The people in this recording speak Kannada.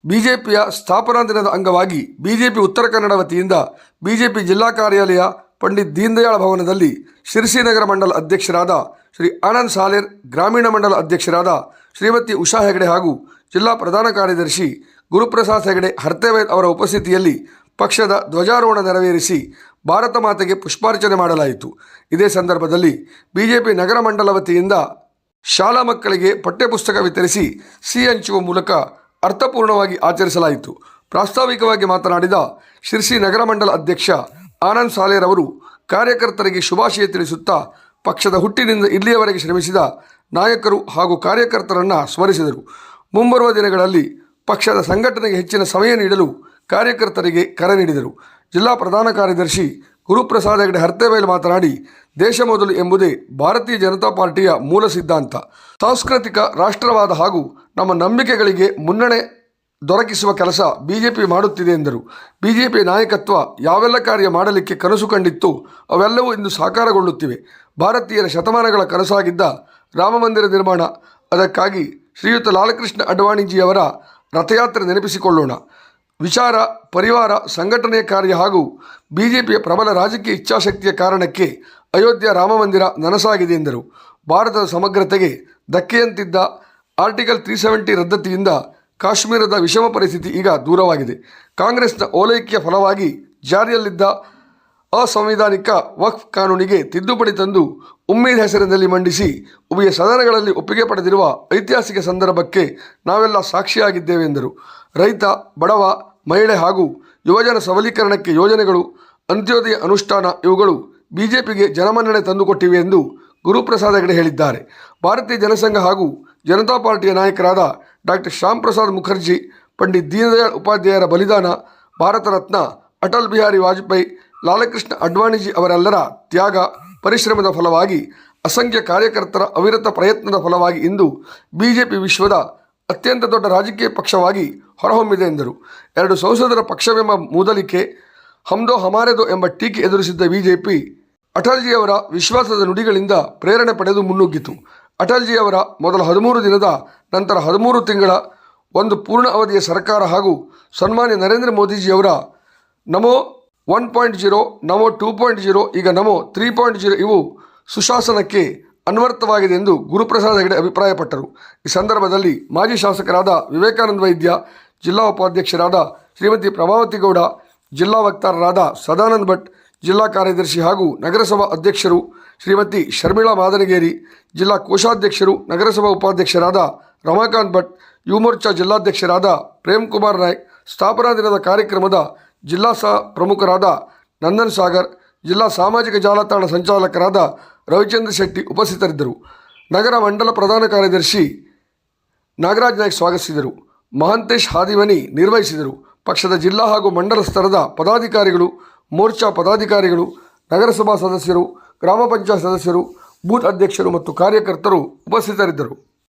ಬಿಜೆಪಿಯ ಸ್ಥಾಪನಾ ದಿನದ ಅಂಗವಾಗಿ ಬಿಜೆಪಿ ಉತ್ತರ ಕನ್ನಡ ವತಿಯಿಂದ ಬಿಜೆಪಿ ಜಿಲ್ಲಾ ಕಾರ್ಯಾಲಯ ಪಂಡಿತ್ ದೀನದಯಾಳ್ ಭವನದಲ್ಲಿ ಶಿರಸಿ ನಗರ ಮಂಡಲ ಅಧ್ಯಕ್ಷರಾದ ಶ್ರೀ ಆನಂದ್ ಸಾಲೇರ್, ಗ್ರಾಮೀಣ ಮಂಡಲ ಅಧ್ಯಕ್ಷರಾದ ಶ್ರೀಮತಿ ಉಷಾ ಹೆಗಡೆ ಹಾಗೂ ಜಿಲ್ಲಾ ಪ್ರಧಾನ ಕಾರ್ಯದರ್ಶಿ ಗುರುಪ್ರಸಾದ್ ಹೆಗಡೆ ಹರ್ತೇವೈಲ್ ಅವರ ಉಪಸ್ಥಿತಿಯಲ್ಲಿ ಪಕ್ಷದ ಧ್ವಜಾರೋಹಣ ನೆರವೇರಿಸಿ ಭಾರತ ಮಾತೆಗೆ ಪುಷ್ಪಾರ್ಚನೆ ಮಾಡಲಾಯಿತು. ಇದೇ ಸಂದರ್ಭದಲ್ಲಿ ಬಿಜೆಪಿ ನಗರ ಮಂಡಲ ವತಿಯಿಂದ ಶಾಲಾ ಮಕ್ಕಳಿಗೆ ಪಠ್ಯಪುಸ್ತಕ ವಿತರಿಸಿ ಸಿಹಿ ಹಂಚುವ ಮೂಲಕ ಅರ್ಥಪೂರ್ಣವಾಗಿ ಆಚರಿಸಲಾಯಿತು. ಪ್ರಾಸ್ತಾವಿಕವಾಗಿ ಮಾತನಾಡಿದ ಶಿರಸಿ ನಗರ ಮಂಡಲ ಅಧ್ಯಕ್ಷ ಆನಂದ್ ಸಾಲೇರ್ ಅವರು ಕಾರ್ಯಕರ್ತರಿಗೆ ಶುಭಾಶಯ ತಿಳಿಸುತ್ತಾ ಪಕ್ಷದ ಹುಟ್ಟಿನಿಂದ ಇಲ್ಲಿಯವರೆಗೆ ಶ್ರಮಿಸಿದ ನಾಯಕರು ಹಾಗೂ ಕಾರ್ಯಕರ್ತರನ್ನು ಸ್ಮರಿಸಿದರು. ಮುಂಬರುವ ದಿನಗಳಲ್ಲಿ ಪಕ್ಷದ ಸಂಘಟನೆಗೆ ಹೆಚ್ಚಿನ ಸಮಯ ನೀಡಲು ಕಾರ್ಯಕರ್ತರಿಗೆ ಕರೆ ನೀಡಿದರು. ಜಿಲ್ಲಾ ಪ್ರಧಾನ ಕಾರ್ಯದರ್ಶಿ ಗುರುಪ್ರಸಾದ್ ಹೆಗಡೆ ಹರ್ತೇವೈಲ್ ಮಾತನಾಡಿ, ದೇಶ ಮೊದಲು ಎಂಬುದೇ ಭಾರತೀಯ ಜನತಾ ಪಾರ್ಟಿಯ ಮೂಲ ಸಿದ್ಧಾಂತ. ಸಾಂಸ್ಕೃತಿಕ ರಾಷ್ಟ್ರವಾದ ಹಾಗೂ ನಮ್ಮ ನಂಬಿಕೆಗಳಿಗೆ ಮುನ್ನಡೆ ದೊರಕಿಸುವ ಕೆಲಸ ಬಿಜೆಪಿ ಮಾಡುತ್ತಿದೆ ಎಂದರು. ಬಿಜೆಪಿ ನಾಯಕತ್ವ ಯಾವೆಲ್ಲ ಕಾರ್ಯ ಮಾಡಲಿಕ್ಕೆ ಕನಸು ಕಂಡಿತ್ತು ಅವೆಲ್ಲವೂ ಇಂದು ಸಾಕಾರಗೊಳ್ಳುತ್ತಿವೆ. ಭಾರತೀಯರ ಶತಮಾನಗಳ ಕನಸಾಗಿದ್ದ ರಾಮಮಂದಿರ ನಿರ್ಮಾಣ, ಅದಕ್ಕಾಗಿ ಶ್ರೀಯುತ ಲಾಲಕೃಷ್ಣ ಅಡ್ವಾಣಿಜಿಯವರ ರಥಯಾತ್ರೆ ನೆನಪಿಸಿಕೊಳ್ಳೋಣ. ವಿಚಾರ, ಪರಿವಾರ, ಸಂಘಟನೆಯ ಕಾರ್ಯ ಹಾಗೂ ಬಿಜೆಪಿಯ ಪ್ರಬಲ ರಾಜಕೀಯ ಇಚ್ಛಾಶಕ್ತಿಯ ಕಾರಣಕ್ಕೆ ಅಯೋಧ್ಯೆ ರಾಮಮಂದಿರ ನನಸಾಗಿದೆ ಎಂದರು. ಭಾರತದ ಸಮಗ್ರತೆಗೆ ಧಕ್ಕೆಯಂತಿದ್ದ ಆರ್ಟಿಕಲ್ 370 ರದ್ದತಿಯಿಂದ ಕಾಶ್ಮೀರದ ವಿಷಮ ಪರಿಸ್ಥಿತಿ ಈಗ ದೂರವಾಗಿದೆ. ಕಾಂಗ್ರೆಸ್ನ ಓಲೈಕೆಯ ಫಲವಾಗಿ ಜಾರಿಯಲ್ಲಿದ್ದ ಅಸಂವಿಧಾನಿಕ ವಕ್ಫ್ ಕಾನೂನಿಗೆ ತಿದ್ದುಪಡಿ ತಂದು ಉಮ್ಮೀದ್ ಹೆಸರಿನಲ್ಲಿ ಮಂಡಿಸಿ ಉಭಯ ಸದನಗಳಲ್ಲಿ ಒಪ್ಪಿಗೆ ಪಡೆದಿರುವ ಐತಿಹಾಸಿಕ ಸಂದರ್ಭಕ್ಕೆ ನಾವೆಲ್ಲ ಸಾಕ್ಷಿಯಾಗಿದ್ದೇವೆ ಎಂದರು. ರೈತ, ಬಡವ, ಮಹಿಳೆ ಹಾಗೂ ಯುವಜನ ಸಬಲೀಕರಣಕ್ಕೆ ಯೋಜನೆಗಳು, ಅಂತ್ಯೋದಯ ಅನುಷ್ಠಾನ ಇವುಗಳು ಬಿಜೆಪಿಗೆ ಜನಮನ್ನಣೆ ತಂದುಕೊಟ್ಟಿವೆ ಎಂದು ಗುರುಪ್ರಸಾದ್ ಹೆಗಡೆ ಹೇಳಿದ್ದಾರೆ. ಭಾರತೀಯ ಜನಸಂಘ ಹಾಗೂ ಜನತಾ ಪಾರ್ಟಿಯ ನಾಯಕರಾದ ಡಾಕ್ಟರ್ ಶ್ಯಾಮ್ ಪ್ರಸಾದ್ ಮುಖರ್ಜಿ, ಪಂಡಿತ್ ದೀನದಯಾಳ್ ಉಪಾಧ್ಯಾಯರ ಬಲಿದಾನ, ಭಾರತ ರತ್ನ ಅಟಲ್ ಬಿಹಾರಿ ವಾಜಪೇಯಿ, ಲಾಲಕೃಷ್ಣ ಅಡ್ವಾಣಿಜಿ ಅವರೆಲ್ಲರ ತ್ಯಾಗ, ಪರಿಶ್ರಮದ ಫಲವಾಗಿ, ಅಸಂಖ್ಯ ಕಾರ್ಯಕರ್ತರ ಅವಿರತ ಪ್ರಯತ್ನದ ಫಲವಾಗಿ ಇಂದು ಬಿಜೆಪಿ ವಿಶ್ವದ ಅತ್ಯಂತ ದೊಡ್ಡ ರಾಜಕೀಯ ಪಕ್ಷವಾಗಿ ಹೊರಹೊಮ್ಮಿದೆ ಎಂದರು. 2 ಸಂಸದರ ಪಕ್ಷವೆಂಬ ಮೂದಲಿಕೆ, ಹಮ್ದೋ ಹಮಾರೆದೋ ಎಂಬ ಟೀಕೆ ಎದುರಿಸಿದ್ದ ಬಿಜೆಪಿ ಅಟಲ್ಜಿಯವರ ವಿಶ್ವಾಸದ ನುಡಿಗಳಿಂದ ಪ್ರೇರಣೆ ಪಡೆದು ಮುನ್ನುಗ್ಗಿತು. ಅಟಲ್ಜಿಯವರ ಮೊದಲ 13 ದಿನದ ನಂತರ 13 ತಿಂಗಳ ಒಂದು ಪೂರ್ಣ ಅವಧಿಯ ಸರ್ಕಾರ ಹಾಗೂ ಸನ್ಮಾನ್ಯ ನರೇಂದ್ರ ಮೋದಿಜಿಯವರ ನಮೋ 1.0, ನಮೋ 2.0, ಈಗ ನಮೋ 3.0 ಇವು ಸುಶಾಸನಕ್ಕೆ ಅನ್ವರ್ಥವಾಗಿದೆ ಎಂದು ಗುರುಪ್ರಸಾದ್ ಹೆಗಡೆ ಅಭಿಪ್ರಾಯಪಟ್ಟರು. ಈ ಸಂದರ್ಭದಲ್ಲಿ ಮಾಜಿ ಶಾಸಕರಾದ ವಿವೇಕಾನಂದ ವೈದ್ಯ, ಜಿಲ್ಲಾ ಉಪಾಧ್ಯಕ್ಷರಾದ ಶ್ರೀಮತಿ ಪ್ರಭಾವತಿ ಗೌಡ, ಜಿಲ್ಲಾ ವಕ್ತಾರರಾದ ಸದಾನಂದ ಭಟ್, ಜಿಲ್ಲಾ ಕಾರ್ಯದರ್ಶಿ ಹಾಗೂ ನಗರಸಭಾ ಅಧ್ಯಕ್ಷರು ಶ್ರೀಮತಿ ಶರ್ಮಿಳಾ ಮಾದನಗೇರಿ, ಜಿಲ್ಲಾ ಕೋಶಾಧ್ಯಕ್ಷರು, ನಗರಸಭಾ ಉಪಾಧ್ಯಕ್ಷರಾದ ರಮಾಕಾಂತ್ ಭಟ್, ಯುವ ಮೋರ್ಚಾ ಜಿಲ್ಲಾಧ್ಯಕ್ಷರಾದ ಪ್ರೇಮ್ ಕುಮಾರ್ ನಾಯ್ಕ್, ಸ್ಥಾಪನಾ ದಿನದ ಕಾರ್ಯಕ್ರಮದ ಜಿಲ್ಲಾ ಪ್ರಮುಖರಾದ ನಂದನ್ ಸಾಗರ್, ಜಿಲ್ಲಾ ಸಾಮಾಜಿಕ ಜಾಲತಾಣ ಸಂಚಾಲಕರಾದ ರವಿಚಂದ್ರ ಶೆಟ್ಟಿ ಉಪಸ್ಥಿತರಿದ್ದರು. ನಗರ ಮಂಡಲ ಪ್ರಧಾನ ಕಾರ್ಯದರ್ಶಿ ನಾಗರಾಜ್ ನಾಯ್ಕ್ ಸ್ವಾಗತಿಸಿದರು. ಮಹಾಂತೇಶ್ ಹಾದಿಮನಿ ನಿರ್ವಹಿಸಿದರು. ಪಕ್ಷದ ಜಿಲ್ಲಾ ಹಾಗೂ ಮಂಡಲ ಸ್ತರದ ಪದಾಧಿಕಾರಿಗಳು, ಮೋರ್ಚಾ ಪದಾಧಿಕಾರಿಗಳು, ನಗರಸಭಾ ಸದಸ್ಯರು, ಗ್ರಾಮ ಪಂಚಾಯತ್ ಸದಸ್ಯರು, ಬೂತ್ ಅಧ್ಯಕ್ಷರು ಮತ್ತು ಕಾರ್ಯಕರ್ತರು ಉಪಸ್ಥಿತರಿದ್ದರು.